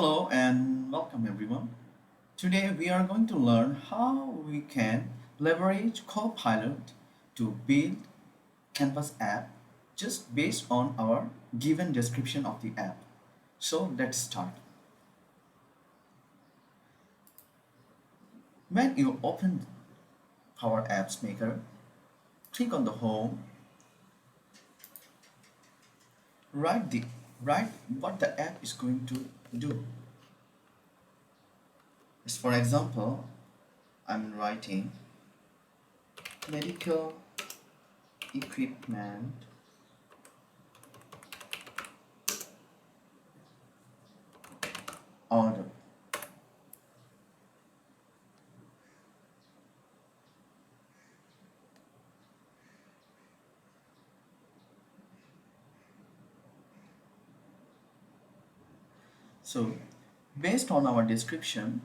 Hello and welcome everyone. Today we are going to learn how we can leverage Copilot to build Canvas app just based on our given description of the app. So let's start. When you open Power Apps Maker, click on the home, write what the app is going to do. As for example, I'm writing medical equipment order. So based on our description,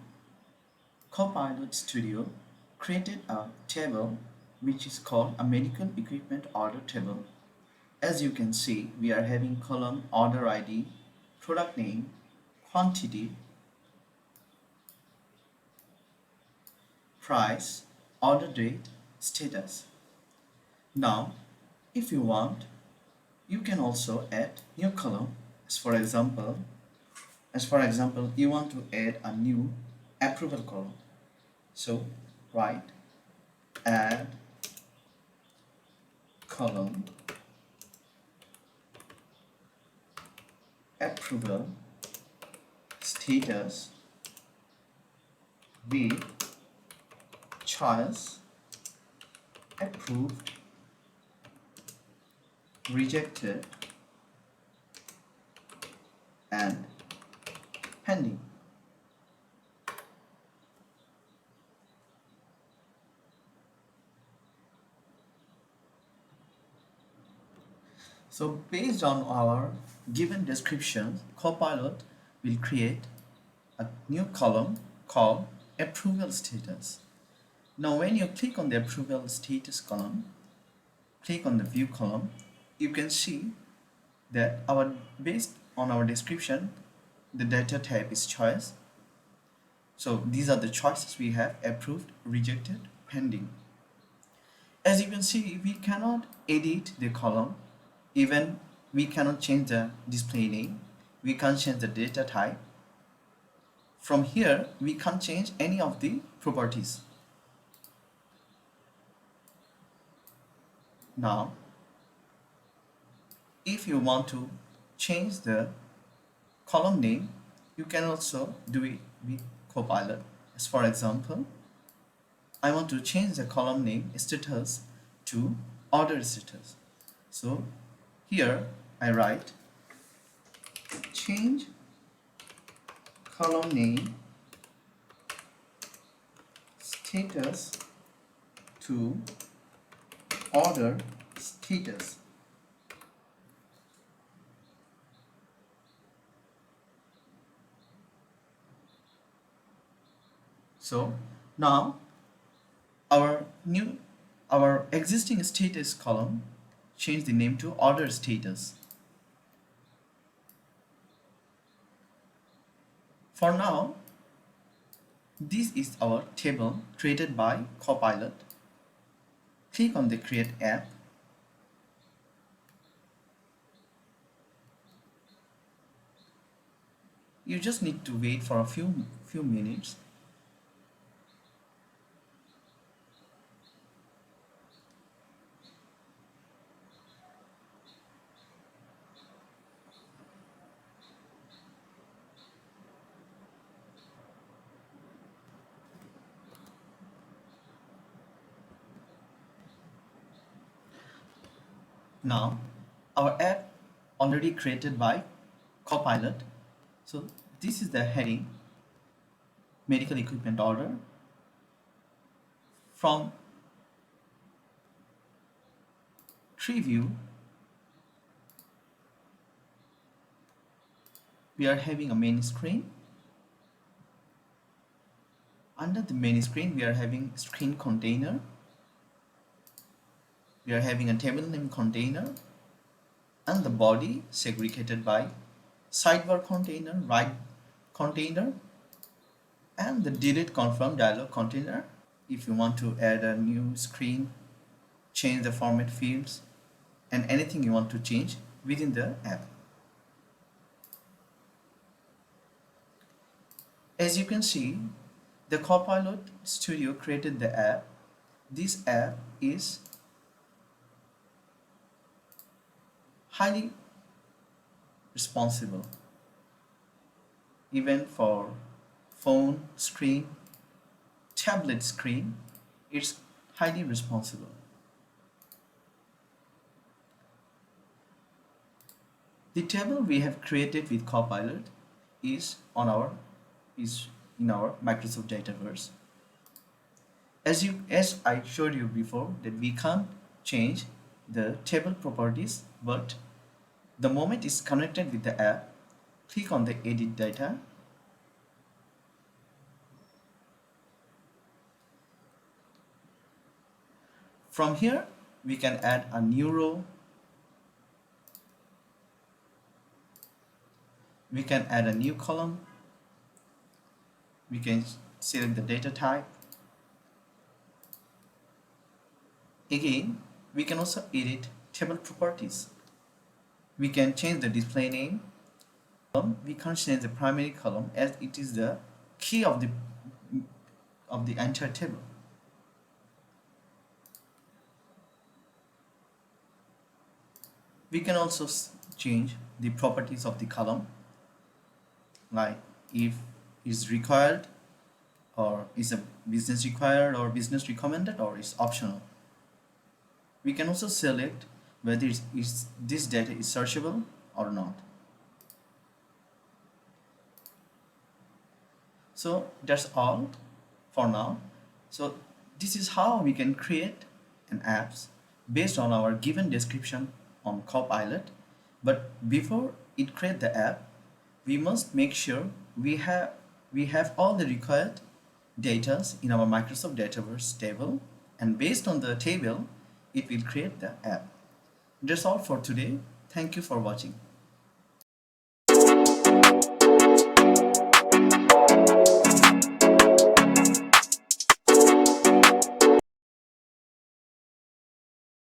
Copilot Studio created a table which is called a medical equipment order table. As you can see, we are having column order ID, product name, quantity, price, order date, status. Now, if you want, you can also add new column. As for example, you want to add a new approval column. So write add column approval status with choice approved, rejected, and pending. So based on our given description, Copilot will create a new column called approval status. Now when you click on the approval status column, click on the view column, you can see that based on our description, the data type is choice. So these are the choices we have: approved, rejected, pending. As you can see, we cannot edit the column. Even we cannot change the display name. We can't change the data type. From here, we can't change any of the properties. Now, if you want to change the column name, you can also do it with Copilot. As for example, I want to change the column name status to order status. So here I write change column name status to order status. So now our existing status column, change the name to order status. For now, this is our table created by Copilot. Click on the create app. You just need to wait for a few minutes. Now our app already created by Copilot. So this is the heading, medical equipment order. From tree view, we are having a main screen. Under the main screen, we are having screen container. We are having a table name container, and the body segregated by sidebar container, right container and the delete confirm dialog container if you want to add a new screen, change the format fields, and anything you want to change within the app. As you can see, the Copilot Studio created the app. This app is highly responsible, even for phone screen, tablet screen, it's highly responsible. The table we have created with Copilot is in our Microsoft Dataverse. As I showed you before, that we can't change the table properties, but the moment it's connected with the app, click on the edit data. From here, we can add a new row. We can add a new column. We can select the data type. Again, we can also edit table properties. We can change the display name. We can't change the primary column as it is the key of the entire table. We can also change the properties of the column, like if is required, or is a business required, or business recommended, or is optional. We can also select whether this data is searchable or not. So that's all for now. So this is how we can create an apps based on our given description on Copilot. But before it create the app, we must make sure we have all the required data in our Microsoft Dataverse table, and based on the table it will create the app. That's all for today. Thank you for watching.